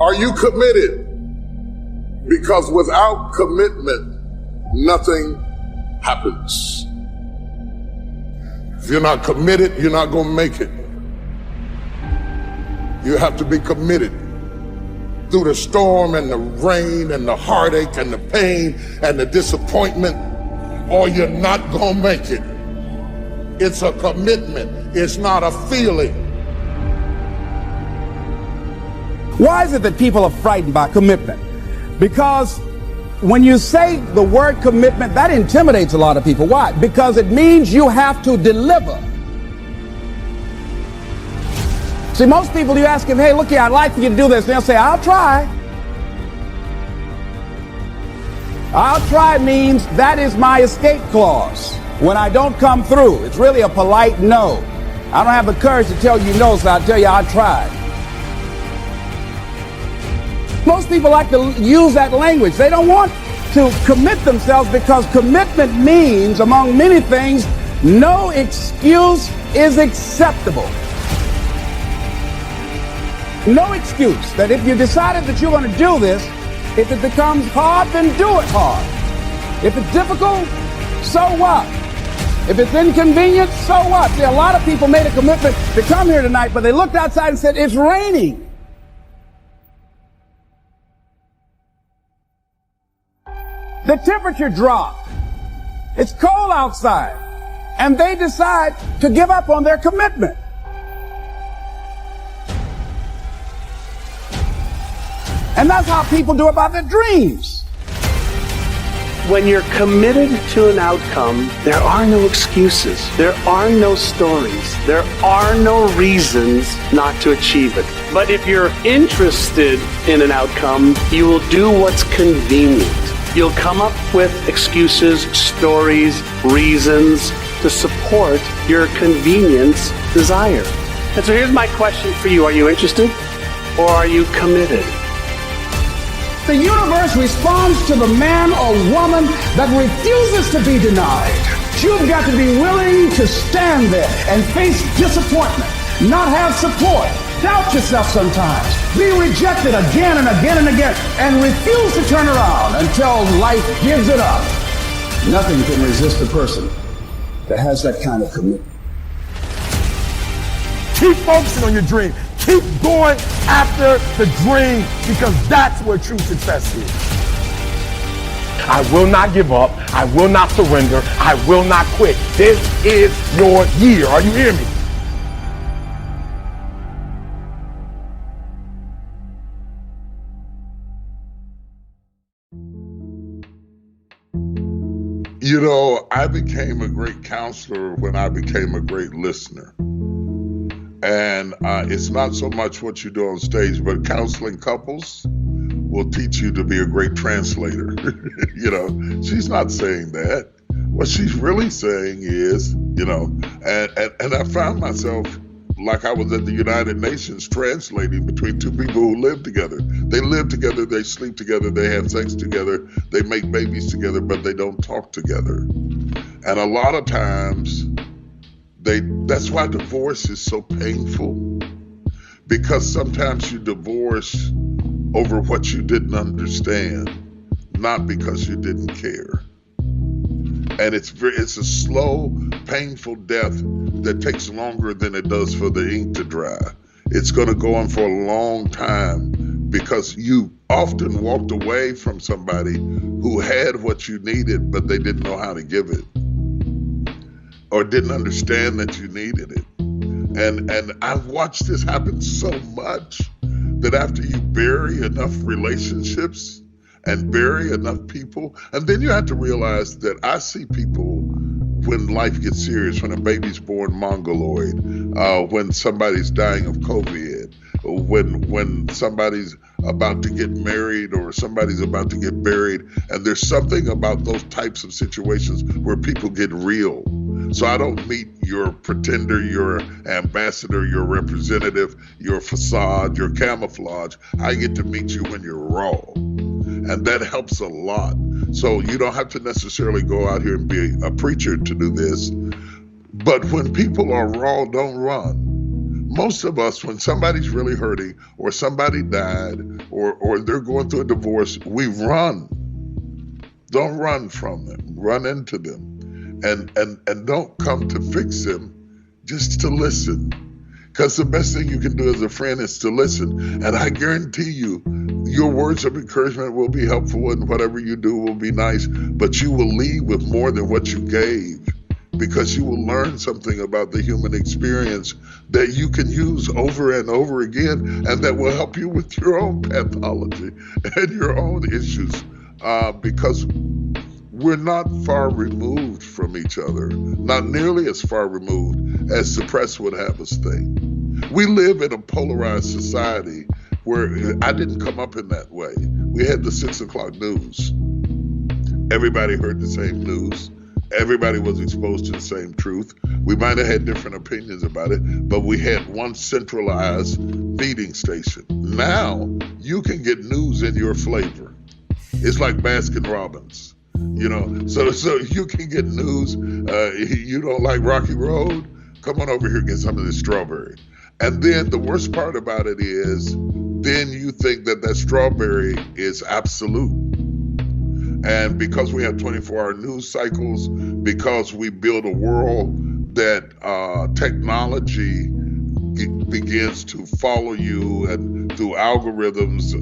Are you committed? Because without commitment, nothing happens. If you're not committed, you're not going to make it. You have to be committed through the storm and the rain and the heartache and the pain and the disappointment, or you're not going to make it. It's a commitment. It's not a feeling. Why is it that people are frightened by commitment? Because when you say the word commitment, that intimidates a lot of people. Why? Because it means you have to deliver. See, most people, you ask them, hey, look here, I'd like for you to do this. And they'll say, I'll try. I'll try means that is my escape clause. When I don't come through, it's really a polite no. I don't have the courage to tell you no, so I'll tell you I'll try. Most people like to use that language. They don't want to commit themselves because commitment means, among many things, no excuse is acceptable. No excuse that if you decided that you're going to do this, if it becomes hard, then do it hard. If it's difficult, so what? If it's inconvenient, so what? See, a lot of people made a commitment to come here tonight, but they looked outside and said, it's raining. The temperature dropped. It's cold outside. And they decide to give up on their commitment. And that's how people do about their dreams. When you're committed to an outcome, there are no excuses. There are no stories. There are no reasons not to achieve it. But if you're interested in an outcome, you will do what's convenient. You'll come up with excuses, stories, reasons to support your convenience desire. And so here's my question for you. Are you interested or are you committed? The universe responds to the man or woman that refuses to be denied. You've got to be willing to stand there and face disappointment, not have support, doubt yourself sometimes, be rejected again and again and again, and refuse to turn around until life gives it up. Nothing can resist a person that has that kind of commitment. Keep focusing on your dream. Keep going after the dream, because that's where true success is. I will not give up. I will not surrender. I will not quit. This is your year. Are you hearing me? You know, I became a great counselor when I became a great listener. And it's not so much what you do on stage, but counseling couples will teach you to be a great translator. You know, she's not saying that. What she's really saying is, you know, and I found myself like I was at the United Nations translating between two people who live together. They live together, they sleep together, they have sex together, they make babies together, but they don't talk together. And a lot of times, that's why divorce is so painful, because sometimes you divorce over what you didn't understand, not because you didn't care. And it's a slow, painful death that takes longer than it does for the ink to dry. It's going to go on for a long time because you often walked away from somebody who had what you needed, but they didn't know how to give it, or didn't understand that you needed it. And I've watched this happen so much that after you bury enough relationships and bury enough people, and then you have to realize that I see people when life gets serious, when a baby's born mongoloid, when somebody's dying of COVID, when somebody's about to get married or somebody's about to get buried. And there's something about those types of situations where people get real. So I don't meet your pretender, your ambassador, your representative, your facade, your camouflage. I get to meet you when you're raw. And that helps a lot. So you don't have to necessarily go out here and be a preacher to do this. But when people are raw, don't run. Most of us, when somebody's really hurting or somebody died or they're going through a divorce, we run. Don't run from them, run into them. And don't come to fix them, just to listen. Because the best thing you can do as a friend is to listen. And I guarantee you, your words of encouragement will be helpful and whatever you do will be nice, but you will leave with more than what you gave, because you will learn something about the human experience that you can use over and over again, and that will help you with your own pathology and your own issues, because we're not far removed from each other, not nearly as far removed as the press would have us think. We live in a polarized society where I didn't come up in that way. We had the 6 o'clock news. Everybody heard the same news. Everybody was exposed to the same truth. We might have had different opinions about it, but we had one centralized feeding station. Now, you can get news in your flavor. It's like Baskin Robbins, you know. So you can get news. You don't like Rocky Road? Come on over here and get some of this strawberry. And then the worst part about it is, then you think that strawberry is absolute. And because we have 24-hour news cycles, because we build a world that technology begins to follow you and through algorithms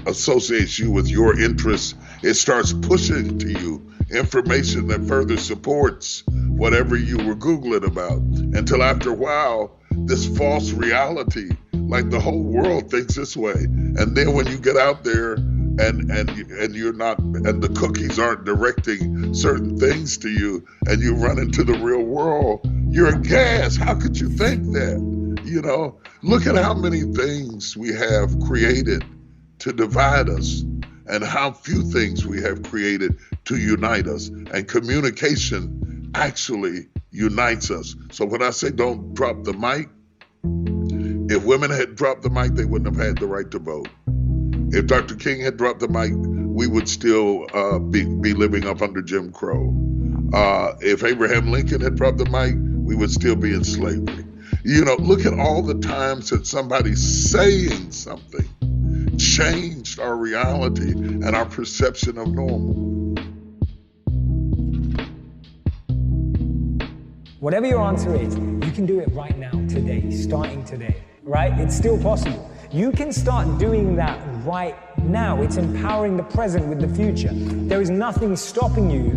associates you with your interests, it starts pushing to you information that further supports whatever you were Googling about, until after a while, this false reality, like the whole world thinks this way. And then when you get out there and you're not, and the cookies aren't directing certain things to you, and you run into the real world, you're aghast. How could you think that? You know, look at how many things we have created to divide us, and how few things we have created to unite us. And communication actually unites us. So when I say don't drop the mic, if women had dropped the mic, they wouldn't have had the right to vote. If Dr. King had dropped the mic, we would still be living up under Jim Crow. If Abraham Lincoln had dropped the mic, we would still be in slavery. You know, look at all the times that somebody saying something changed our reality and our perception of normal. Whatever your answer is, you can do it right now, today, starting today, right? It's still possible. You can start doing that right now. It's empowering the present with the future. There is nothing stopping you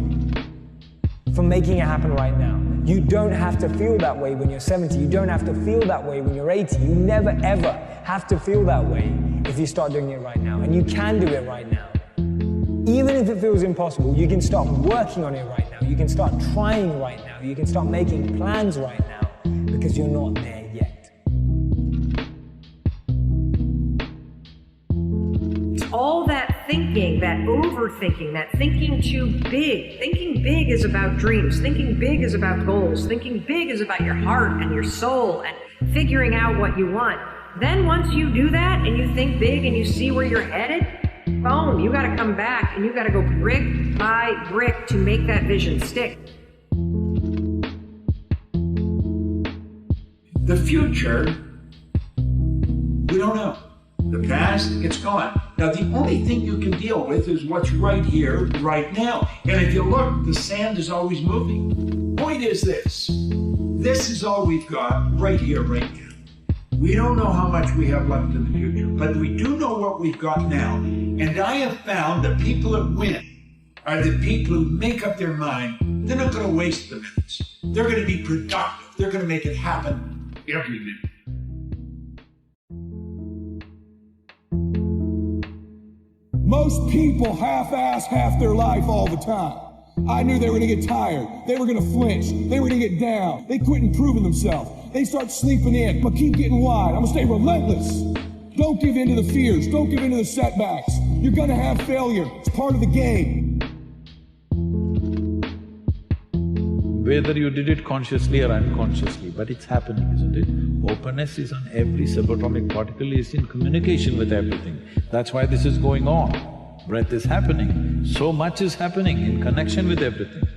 from making it happen right now. You don't have to feel that way when you're 70. You don't have to feel that way when you're 80. You never, ever have to feel that way if you start doing it right now. And you can do it right now. Even if it feels impossible, you can start working on it right now. You can start trying right now. You can start making plans right now, because you're not there yet. All that thinking, that overthinking, that thinking too big. Thinking big is about dreams. Thinking big is about goals. Thinking big is about your heart and your soul and figuring out what you want. Then once you do that and you think big and you see where you're headed, boom, you gotta come back and you gotta go brick by brick to make that vision stick. The future, we don't know. The past, it's gone. Now, the only thing you can deal with is what's right here, right now. And if you look, the sand is always moving. Point is this. This is all we've got right here, right now. We don't know how much we have left in the future, but we do know what we've got now. And I have found the people that win are the people who make up their mind. They're not going to waste the minutes. They're going to be productive. They're going to make it happen every minute. Most people half-ass half their life all the time. I knew they were going to get tired. They were going to flinch. They were going to get down. They quit improving themselves. They start sleeping in, but keep getting wide. I'm going to stay relentless. Don't give in to the fears. Don't give in to the setbacks. You're going to have failure. It's part of the game. Whether you did it consciously or unconsciously, but it's happening, isn't it? Openness is on every subatomic particle, is in communication with everything. That's why this is going on. Breath is happening, so much is happening in connection with everything.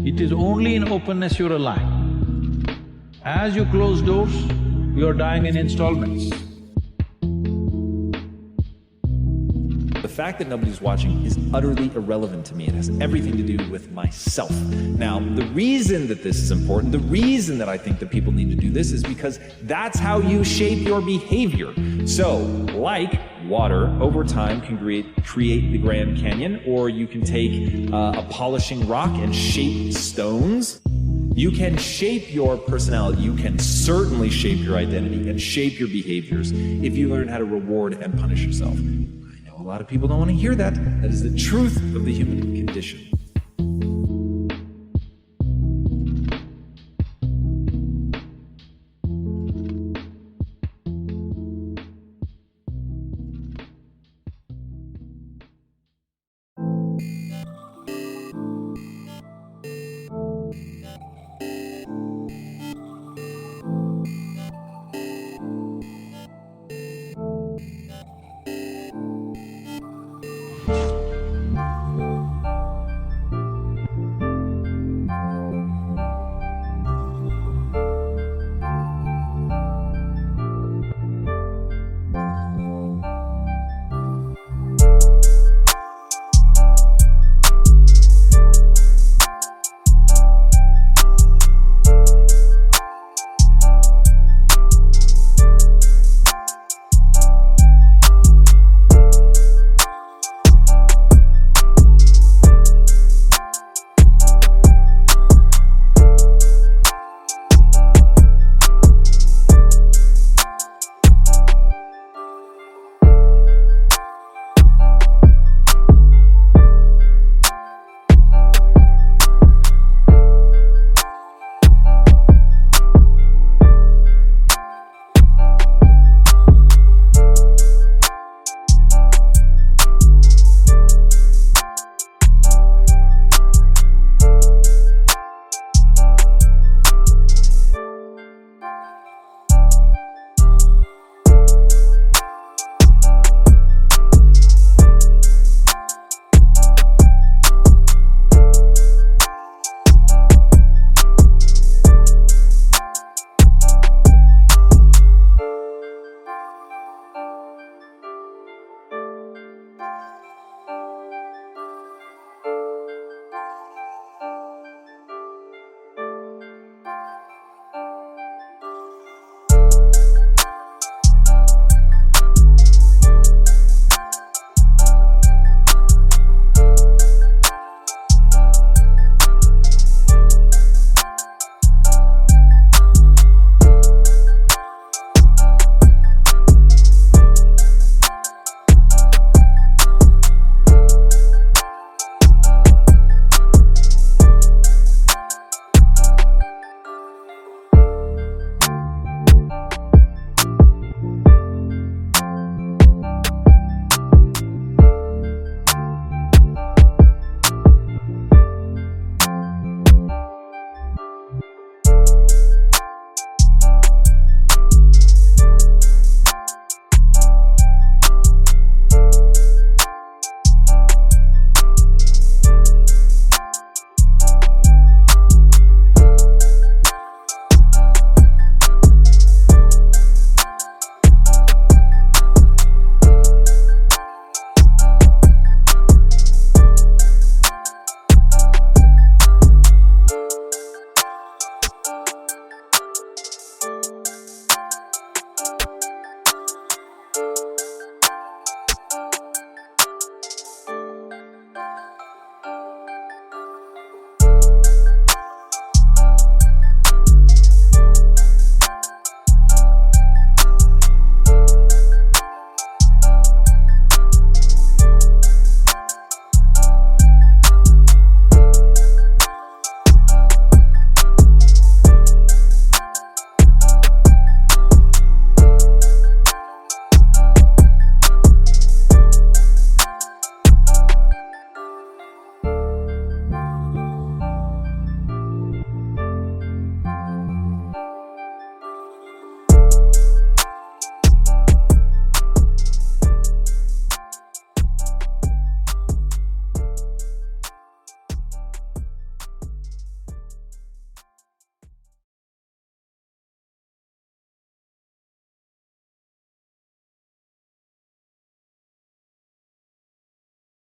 It is only in openness you're alive. As you close doors, You're dying in installments. The fact that nobody's watching is utterly irrelevant to me. It has everything to do with myself. Now, the reason that this is important, the reason that I think that people need to do this is because that's how you shape your behavior. So, like water, over time can create the Grand Canyon, or you can take a polishing rock and shape stones. You can shape your personality. You can certainly shape your identity and shape your behaviors if you learn how to reward and punish yourself. A lot of people don't want to hear that. That is the truth of the human condition.